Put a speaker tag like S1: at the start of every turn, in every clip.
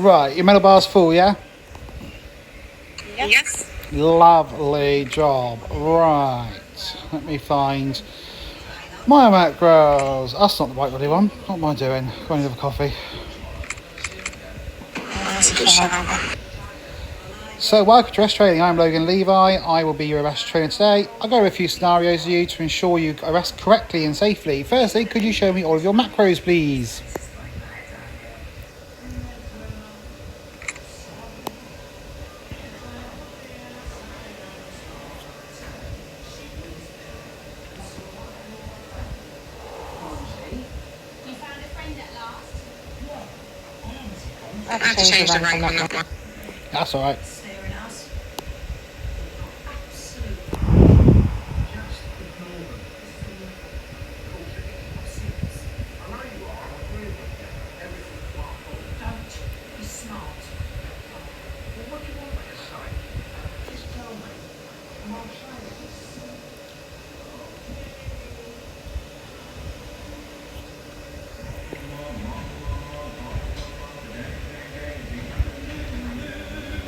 S1: Right, your medal bar's full, yeah?
S2: Yes.
S1: Lovely job. Right, let me find my macros. That's not the right bloody one. What am I doing? Going to have a coffee.
S2: That's a good shout.
S1: So, welcome to Arrest Training. I'm Logan Levi. I will be your arrest trainer today. I'll go over a few scenarios with you to ensure you arrest correctly and safely. Firstly, could you show me all of your macros, please?
S2: I have to change the rank on that one.
S1: That's alright.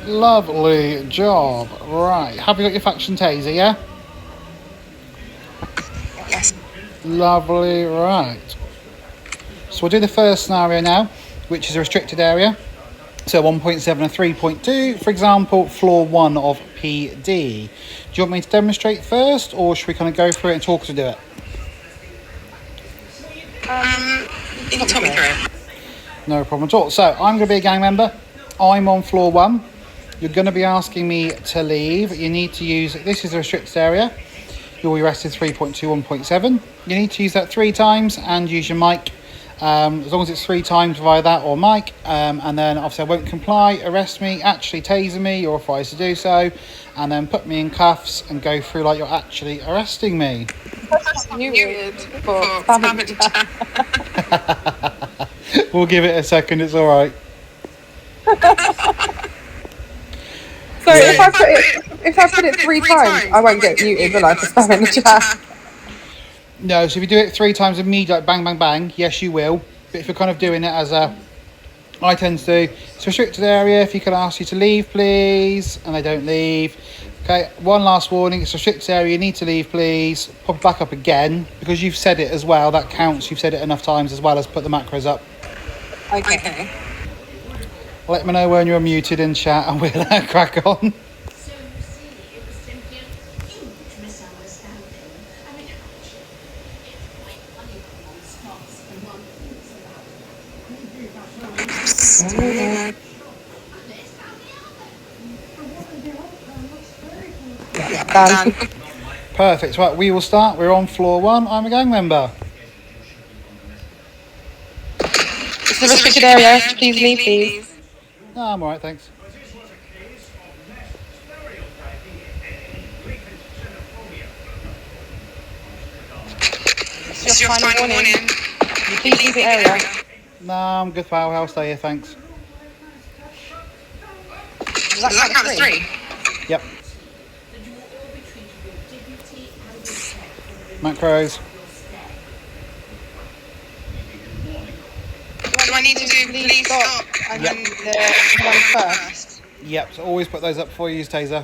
S1: Lovely job. Right, have you got your faction taser, yeah?
S2: Yes.
S1: Lovely, right. So we'll do the first scenario now, which is a restricted area. So 1.7 and 3.2, for example, floor 1 of PD. Do you want me to demonstrate first, or should we kind of go through it and talk to do it?
S2: You can talk me through it.
S1: No problem at all. So I'm going to be a gang member. I'm on floor 1. You're going to be asking me to leave. You need to use, this is a restricted area. You'll be arrested 3.2, 1.7. You need to use that 3 times and use your mic. As long as it's 3 times via that or mic, and then obviously I won't comply, arrest me, actually taser me, you're authorised to do so, and then put me in cuffs and go through like you're actually arresting me. We'll give it a second, it's alright.
S3: So if I put it 3 times, I won't get muted, will I, for spamming the chat?
S1: No, so if you do it 3 times immediately, like bang, bang, bang, yes, you will. But if you're kind of doing it as I tend to do, it's a restricted area. If you could ask you to leave, please, and they don't leave. Okay, one last warning, it's a restricted area, you need to leave, please. Pop it back up again, because you've said it as well, that counts. You've said it enough times as well as put the macros up.
S3: Okay.
S1: Let me know when you're muted in chat and we'll crack on.
S3: Done.
S1: Perfect, right, we will start. We're on floor 1. I'm a gang member.
S3: It's a restricted area. Please leave, please.
S1: No, I'm alright, thanks.
S3: It's your final warning. Please leave the area.
S1: No, I'm good, pal. I'll stay here, thanks.
S3: Does that count as 3?
S1: Yep. Macros.
S2: Do I need to do please stop and then the one first?
S1: Yep, so always put those up before you use taser.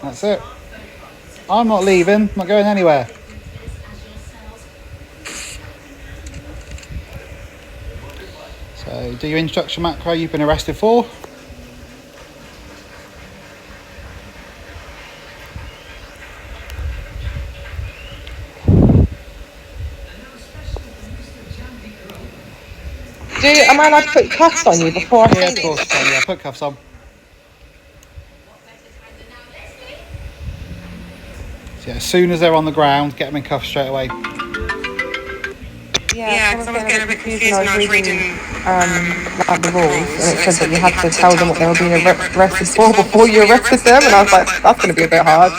S1: That's it. I'm not leaving, not going anywhere. So do your instruction macro you've been arrested for.
S3: Am I allowed to put cuffs on you before I
S1: Yeah,
S3: say
S1: of course you can, yeah, put cuffs on. So yeah, as soon as they're on the ground, get them in cuffs straight away.
S3: Yeah, I was getting a bit confused when I was reading like the rules, and it said that you had to tell them what they were being arrested for before you arrested them, and I was like, that's going to be a bit hard.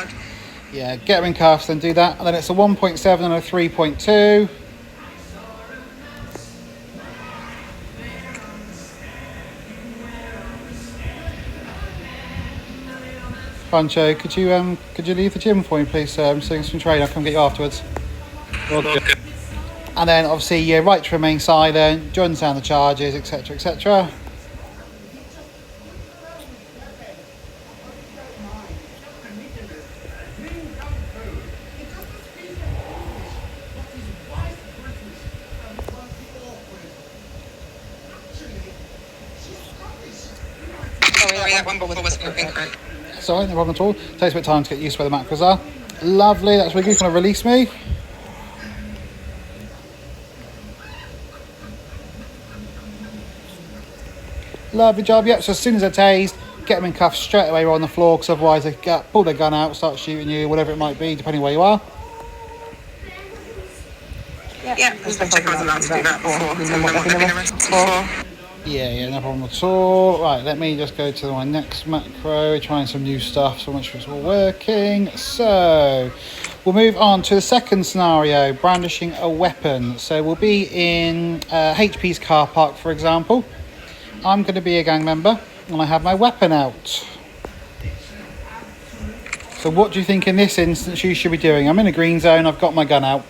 S1: Yeah, get them in cuffs, then do that. And then it's a 1.7 and a 3.2. Pancho, could you leave the gym for me, please, sir? I'm doing some training. I'll come get you afterwards. Okay. And then obviously your right to remain silent, do you understand the charges, etc, etc.
S2: Sorry, that one before was incorrect.
S1: Sorry, no problem at all. Takes a bit of time to get used to where the macros are. Lovely, that's really good. Going to release me. Lovely job. Yep, so as soon as they're tased, get them in cuffs straight away on the floor, because otherwise they pull their gun out, start shooting you, whatever it might be, depending where you are.
S2: Yeah, because I wasn't allowed to do that before. Didn't know what they've been arrested for.
S1: Yeah, no problem at all. Right, let me just go to my next macro, trying some new stuff, so make sure it's all working. So, we'll move on to the second scenario, brandishing a weapon. So we'll be in HP's car park, for example. I'm going to be a gang member, and I have my weapon out. So what do you think in this instance you should be doing? I'm in a green zone, I've got my gun out.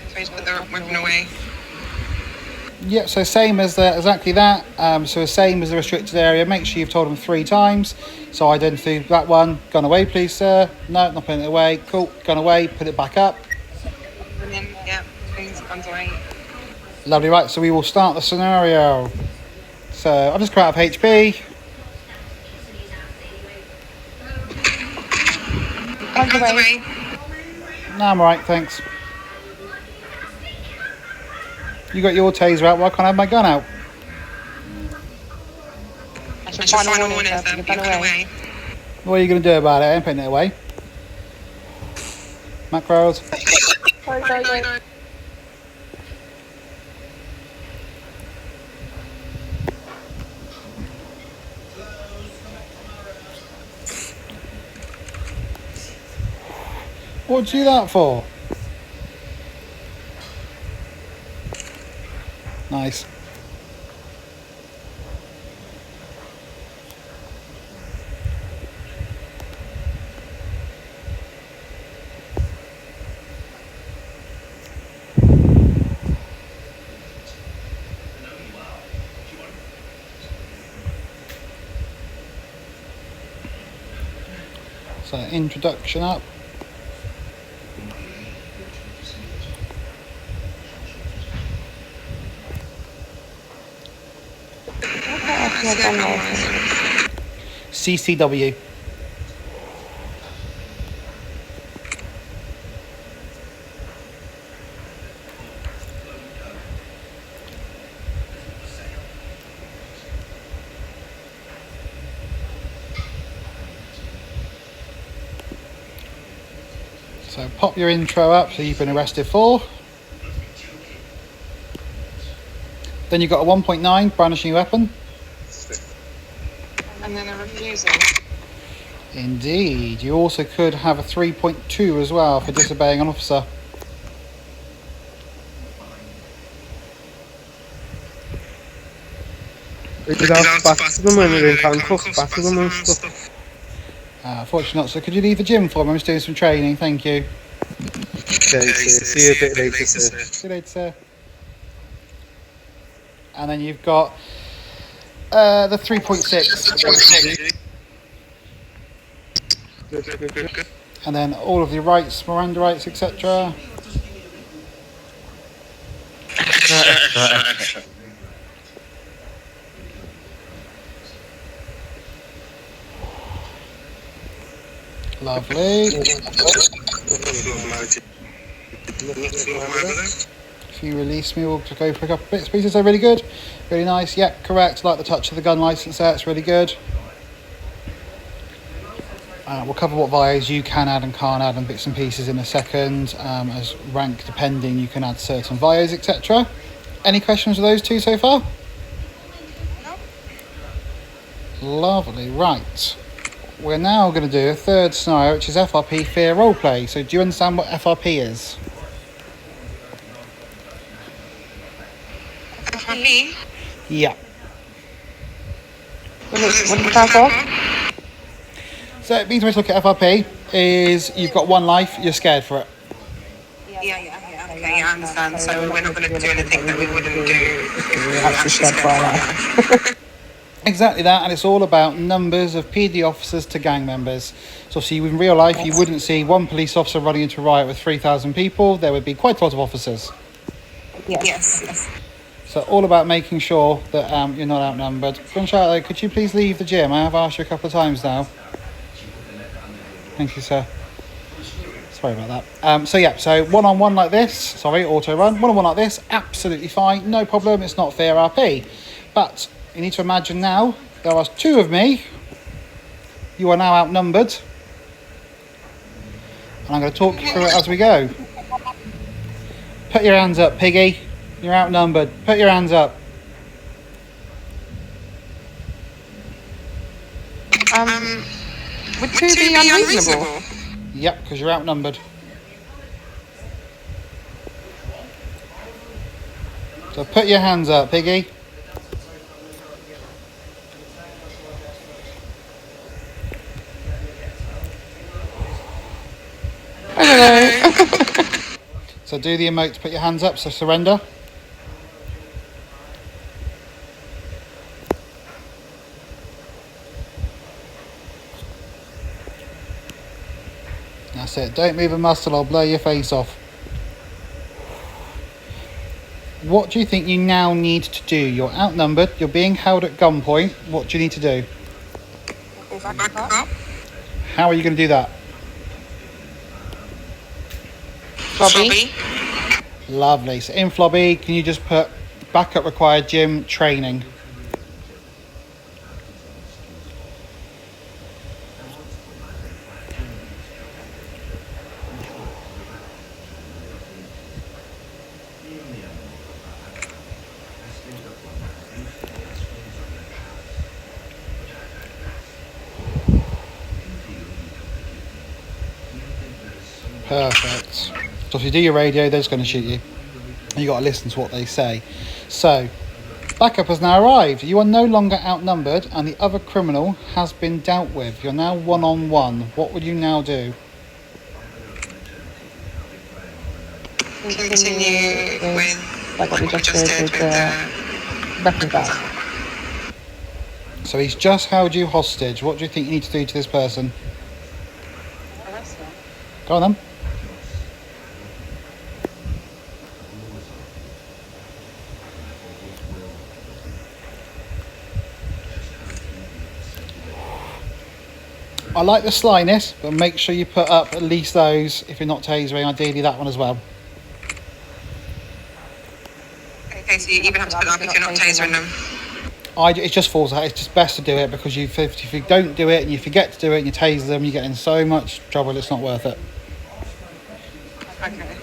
S2: So he's put the weapon away.
S1: Yep, so same as exactly that. So same as the restricted area. Make sure you've told them 3 times. So identity that one. Gun away, please, sir. No, not putting it away. Cool. Gun away. Put it back up.
S2: And then, yeah, things guns away.
S1: Lovely. Right. So we will start the scenario. So I'll just come out of HP.
S2: Guns away.
S1: No, I'm alright. Thanks. You got your taser out. Why can't I have my gun out?
S2: That's your final warning, sir. Put your gun away.
S1: What are you going to do about it? I ain't putting it away. Macros.
S3: Sorry.
S1: What'd you do that for? Nice. So introduction up. CCW. So pop your intro up so you've been arrested for. Then you've got a 1.9, brandishing your weapon.
S2: And then a refusal.
S1: Indeed. You also could have a 3.2 as well for disobeying an officer. Fortunately not. So could you leave the gym for me? I'm just doing some training. Thank you.
S4: Okay, see you a bit later, sir.
S1: See you later, sir. And then you've got the 3.6.
S4: Good.
S1: And then all of your rights, Miranda rights, etc. Lovely. If you release me, we'll go for a couple of bits, pieces. They're really good. Really nice. Yep, correct. Like the touch of the gun license there. It's really good. We'll cover what vios you can add and can't add and bits and pieces in a second. As rank depending, you can add certain vios, etc. Any questions with those two so far? No. Lovely. Right. We're now going to do a third scenario, which is FRP fear roleplay. So do you understand what FRP is?
S2: FRP?
S1: Yeah.
S3: What does it stand for?
S1: So it means when we look at FRP is you've got one life, you're scared for it.
S2: Okay, I understand. So we're not going to do anything that we wouldn't do if we were
S3: actually scared for our life.
S1: Exactly that, and it's all about numbers of PD officers to gang members. So see, in real life, you wouldn't see one police officer running into a riot with 3,000 people. There would be quite a lot of officers.
S2: Yes.
S1: So all about making sure that you're not outnumbered. Gunshot, could you please leave the gym? I have asked you a couple of times now. Thank you, sir. Sorry about that. So one-on-one like this, sorry, auto run, one-on-one like this, absolutely fine, no problem, it's not fair RP. But you need to imagine now, there are two of me, you are now outnumbered, and I'm going to talk you through it as we go. Put your hands up, Piggy, you're outnumbered, put your hands up.
S3: Would two be unreasonable?
S1: Yep, because you're outnumbered. So put your hands up, Piggy. So do the emote to put your hands up, so surrender. That's it. Don't move a muscle, I'll blow your face off. What do you think you now need to do? You're outnumbered, you're being held at gunpoint. What do you need to do?
S2: Back up.
S1: How are you going to do that?
S2: Flobby.
S1: Lovely. So in Flobby, can you just put backup required gym training? Perfect. So if you do your radio, they're just going to shoot you. You got to listen to what they say. So, backup has now arrived. You are no longer outnumbered, and the other criminal has been dealt with. You're now one-on-one. What would you now do?
S2: Continue with
S3: like what we just did with the weapons out.
S1: So he's just held you hostage. What do you think you need to do to this person? Go on then. I like the slyness, but make sure you put up at least those, if you're not tasering, ideally that one as well.
S2: Okay, so you even have to put up if you're not tasering them.
S1: It just falls out. It's just best to do it, because if you don't do it and you forget to do it and you taser them, you get in so much trouble, it's not worth it.
S2: Okay.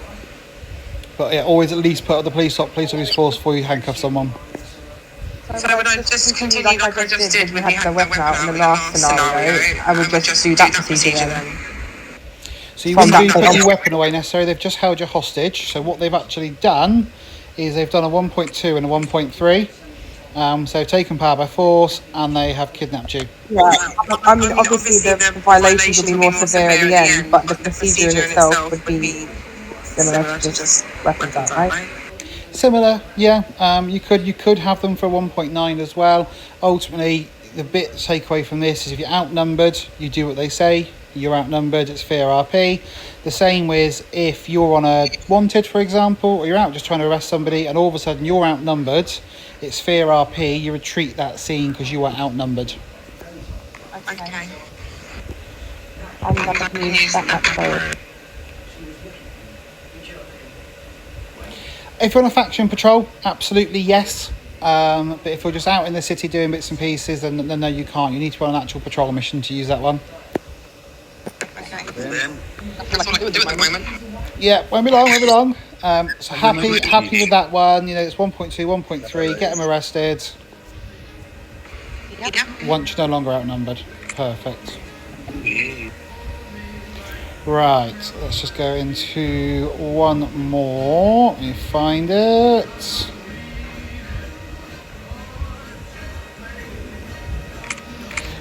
S1: But yeah, always at least put up the police police force before you handcuff someone.
S2: So would I just continue like I just did when we had the weapon out
S3: in the last scenario? I would just do that procedure then.
S1: So you wouldn't be putting your weapon away necessarily, they've just held you hostage. So what they've actually done is they've done a 1.2 and a 1.3. So they've taken power by force and they have kidnapped you.
S3: Yeah, I mean obviously the violations will be more severe at the end, but the procedure in itself would be similar to just weapons out, right?
S1: Similar, yeah. You could have them for 1.9 as well. Ultimately, the bit takeaway from this is if you're outnumbered, you do what they say. You're outnumbered, it's fair RP. The same with if you're on a wanted, for example, or you're out just trying to arrest somebody and all of a sudden you're outnumbered, it's fair RP. You retreat that scene because you are outnumbered.
S2: Okay.
S3: I'm going to use that code.
S1: If you're on a faction patrol, absolutely yes. But if you're just out in the city doing bits and pieces, then no, you can't. You need to be on an actual patrol mission to use that one.
S2: Okay. That's what I can do at the moment.
S1: Yeah, won't be long. So happy with that one. You know, it's 1.2, 1.3. Get them arrested.
S2: Yep.
S1: Once you're no longer outnumbered. Perfect. Right, let's just go into one more. Let me find it.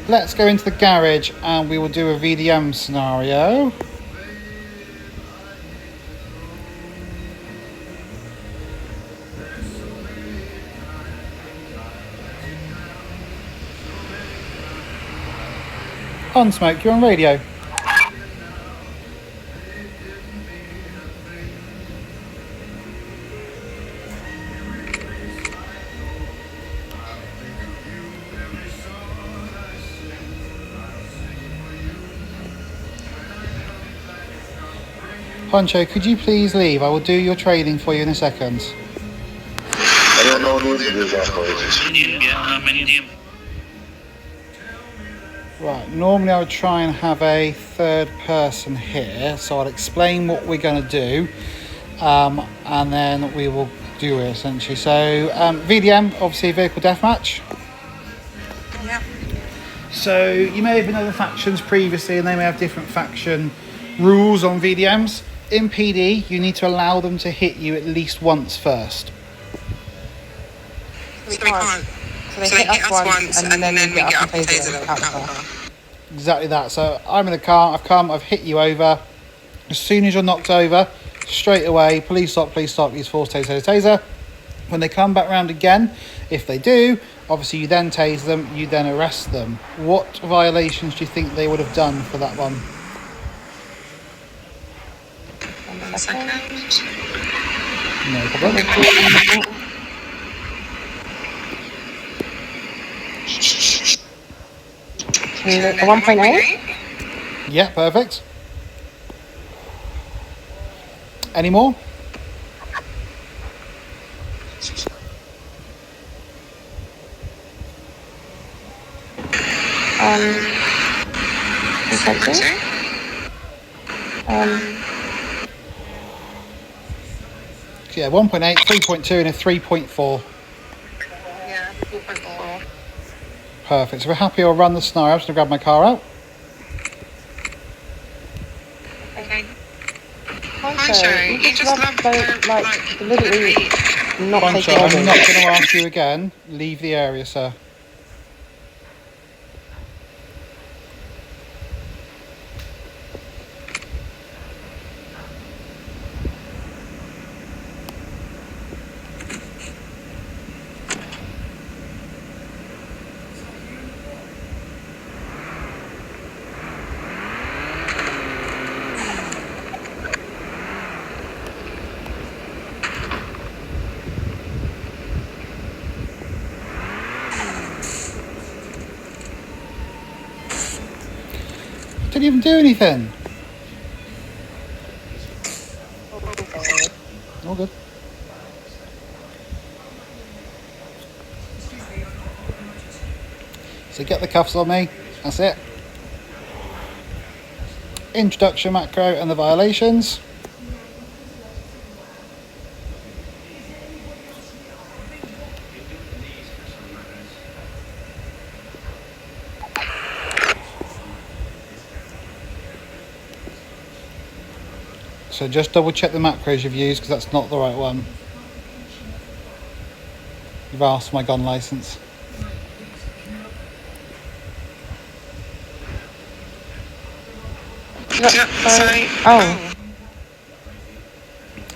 S1: Let's go into the garage and we will do a VDM scenario. On Smoke, you're on radio. Honcho, could you please leave? I will do your trading for you in a second.
S5: I don't know what it is afterwards.
S6: Medium.
S1: Right, normally I would try and have a third person here, so I'll explain what we're going to do, and then we will do it essentially. So, VDM, obviously vehicle deathmatch.
S2: Yeah.
S1: So, you may have been other factions previously, and they may have different faction rules on VDMs. In PD, you need to allow them to hit you at least once first.
S2: So we can't.
S3: So they hit us once and then we get up and taser them out the car.
S1: Exactly that. So I'm in the car, I've hit you over. As soon as you're knocked over, straight away, police stop, use force, taser. When they come back round again, if they do, obviously you then tase them, you then arrest them. What violations do you think they would have done for that one?
S2: 1 second.
S1: No problem.
S3: A 1.8?
S1: Yeah, perfect. Any more?
S3: Exactly.
S1: Yeah, 1.8, 3.2 and a 3.4.
S2: Yeah, 4.4.
S1: Perfect. So we're happy, I'll run the scenario. I'm just going to grab my car out.
S2: Okay.
S3: Honcho, you just love like deliberately not
S1: Honcho,
S3: taking
S1: I'm
S3: orders.
S1: not going to ask you again. Leave the area, sir. Didn't even do anything. All good. So get the cuffs on me. That's it. Introduction macro and the violations. So just double check the macros you've used, because that's not the right one. You've asked for my gun license.
S2: Sorry.
S3: Oh,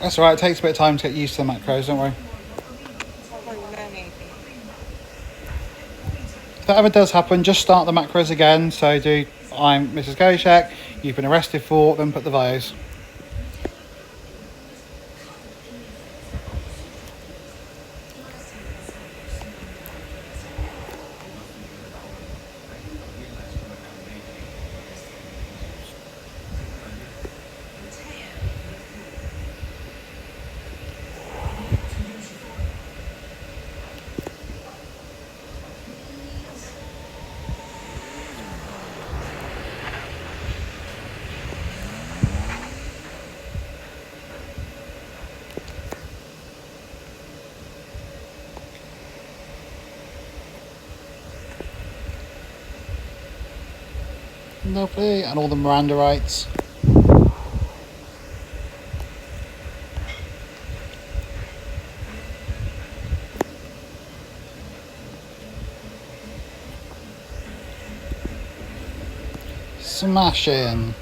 S1: That's alright, it takes a bit of time to get used to the macros, don't worry. If that ever does happen, just start the macros again. So do I'm Mrs. Khoshek, you've been arrested for, then put the vios. Lovely, and all the Miranda rights. Smashing.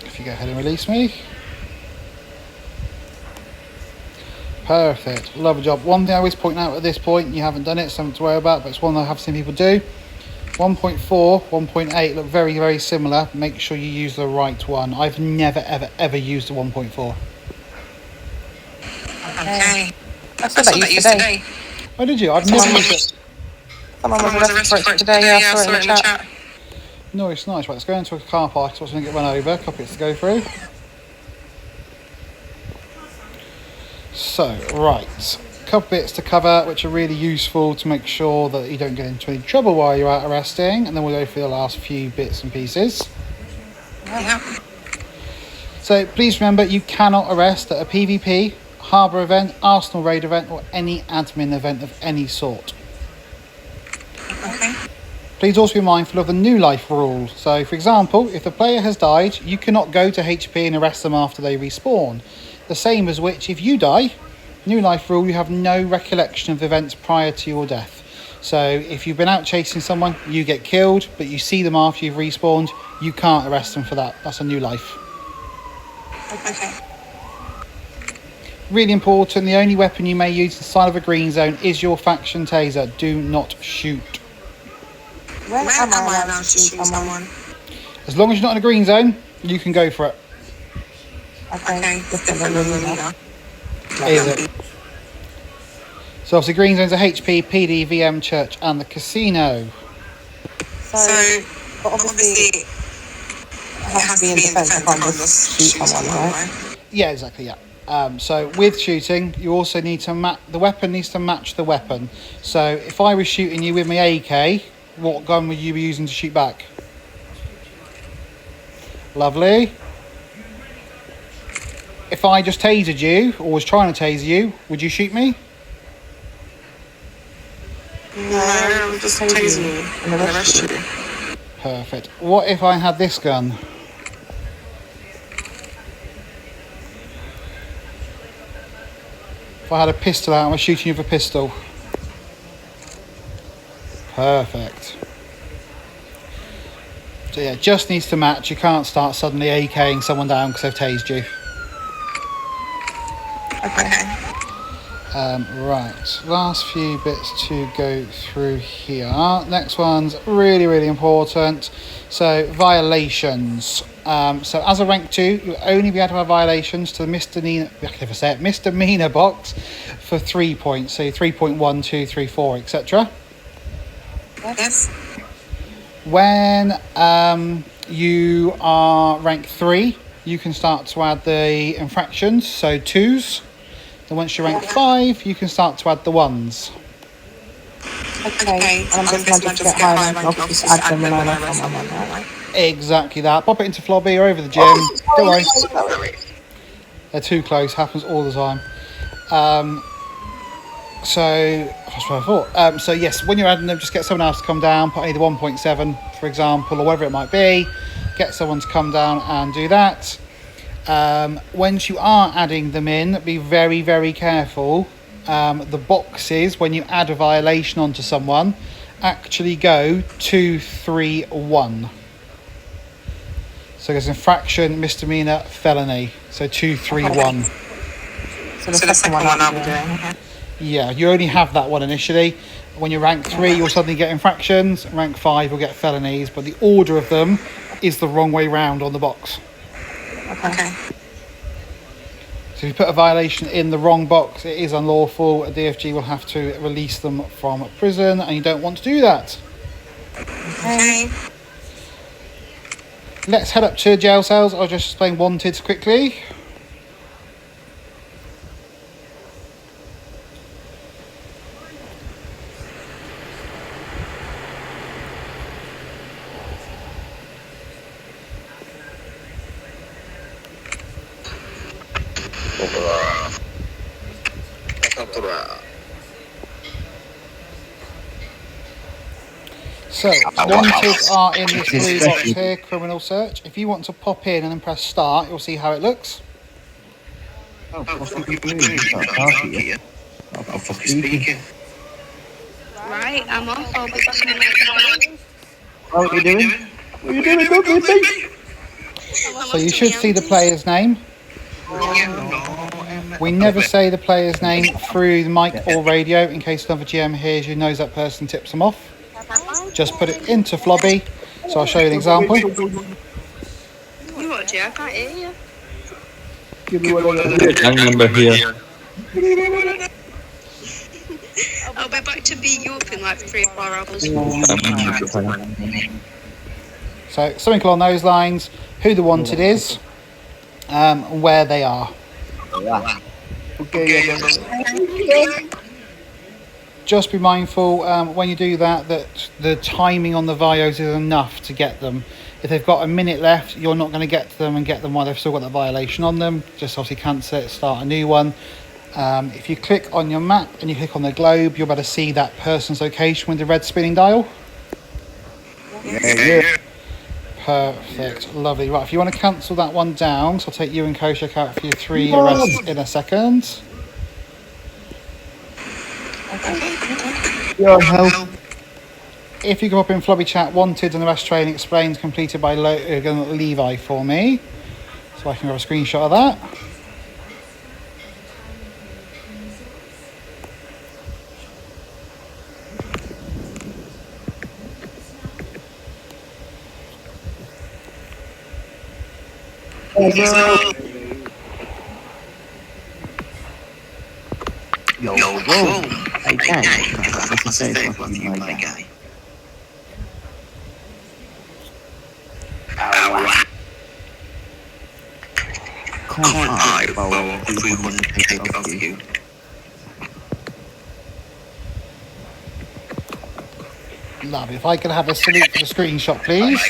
S1: If you go ahead and release me. Perfect. Lovely job. One thing I always point out at this point, you haven't done it, something to worry about, but it's one I have seen people do. 1.4, 1.8 look very, very similar. Make sure you use the right one. I've never, ever, ever used the 1.4.
S3: Okay. I saw that used today.
S1: Oh, did you? I've never used it.
S3: Someone was arrested for it today. Yeah, I saw it in the chat.
S1: Nice, nice. Right, let's go into a car park. So I'm going to get run over. A couple bits to go through. So, right. A couple bits to cover which are really useful to make sure that you don't get into any trouble while you're out arresting. And then we'll go through the last few bits and pieces.
S3: Yeah.
S1: So, please remember you cannot arrest at a PvP, Harbour event, Arsenal raid event, or any admin event of any sort.
S3: Okay.
S1: Please also be mindful of the new life rule. So, for example, if the player has died, you cannot go to HP and arrest them after they respawn. The same as which, if you die, new life rule, you have no recollection of events prior to your death. So, if you've been out chasing someone, you get killed, but you see them after you've respawned, you can't arrest them for that. That's a new life.
S3: Okay.
S1: Really important, the only weapon you may use inside of a green zone is your faction taser. Do not shoot.
S3: Where am I allowed to shoot someone?
S1: As long as you're not in a green zone, you can go for it.
S3: Okay. Different than Luna.
S1: Is it? So obviously green zones are HP, PD, VM, church and the casino.
S3: So, but obviously, it has to be in defence. I can't just shoot someone, right?
S1: Yeah, exactly, yeah. So with shooting, you also need to the weapon needs to match the weapon. So if I was shooting you with my AK, what gun would you be using to shoot back? Lovely. If I just tasered you, or was trying to taser you, would you shoot me?
S3: No, I'm just tasing you and arrest you.
S1: Perfect. What if I had this gun? If I had a pistol out and was shooting you with a pistol. Perfect. So yeah, just needs to match. You can't start suddenly AKing someone down because they've tased you.
S3: Okay.
S1: Right, last few bits to go through here. Next one's really, really important. So, violations. So, as a rank 2, you'll only be able to have violations to the misdemeanor box for 3 points. So, 3.1, 2, 3, 4, etc.
S3: Yes.
S1: When you are rank 3, you can start to add the infractions, so 2s. Then once you're rank 5, you can start to add the 1s.
S3: Okay. And I'm just going to get higher rank, I'll just add them when I know someone, right?
S1: Exactly that. Pop it into Flobby or over the gym. Don't worry. They're too close. Happens all the time. So that's what I thought. So yes, when you're adding them, just get someone else to come down. Put either 1.7, for example, or whatever it might be. Get someone to come down and do that. Once you are adding them in, be very, very careful. The boxes, when you add a violation onto someone, actually go 2, 3, 1. So there's infraction, misdemeanor, felony. So 2, 3, 1.
S3: So the second one I'll be doing.
S1: Yeah, you only have that one initially. When you're rank 3, you'll suddenly get infractions. Rank 5, you'll get felonies. But the order of them is the wrong way round on the box.
S3: Okay.
S1: So if you put a violation in the wrong box, it is unlawful. A DFG will have to release them from prison, and you don't want to do that.
S3: Okay.
S1: Let's head up to jail cells. I'll just explain wanted quickly. So, wanted are in this blue box here, criminal search. If you want to pop in and then press start, you'll see how it looks.
S2: Right, I'm off. I'll be back in a minute.
S4: What are you doing? What are you doing? Don't leave me!
S1: So you should see the player's name. We never say the player's name through the mic or radio in case another GM hears you, knows that person, tips them off. Just put it into Flobby. So I'll show you an example.
S2: You what, G? I can't hear you.
S4: Give me one of them.
S6: Gang member here.
S2: I'll be back to beat you up in like 3 or 4 hours.
S1: So something along those lines, who the wanted is, where they are.
S4: Okay,
S1: Just be mindful when you do that the timing on the Vios is enough to get them. If they've got a minute left, you're not going to get to them and get them while they've still got that violation on them. Just obviously cancel it, start a new one. If you click on your map and you click on the globe, you'll be able to see that person's location with the red spinning dial.
S4: yeah.
S1: Perfect, lovely. Right, if you want to cancel that one down, so I'll take you and Khoshek out for your 3 arrests in a second.
S4: Your help.
S1: If you come up in Flobby chat, wanted and arrest training explained completed by Levi for me, so I can grab a screenshot of that.
S4: Yo, whoa. Hey, gang. That's a safe one, my guy. Can't I borrow 300k of you?
S1: Lovely. If I could have a salute for the screenshot, please.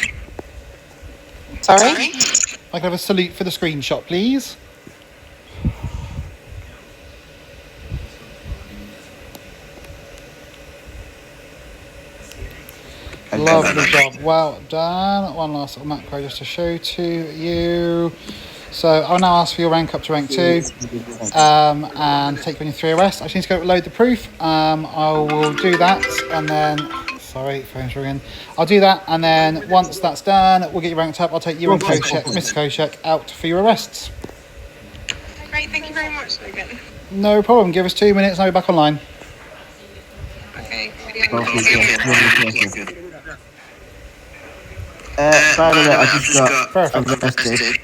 S3: Sorry?
S1: If I could have a salute for the screenshot, please. Lovely job, well done. One last little macro just to show to you. So I'll now ask for your rank up to rank 2 and take you on your 3 arrests. I just need to go load the proof. I will do that and then, sorry, phone's ringing. I'll do that and then once that's done, we'll get you ranked up. I'll take you and Khoshek, Mr. Khoshek, out for your arrests.
S2: Great, thank you very much, Logan.
S1: No problem, give us 2 minutes and I'll be back online.
S2: Okay.
S4: By the way, I just got
S1: Perfect.
S4: arrested.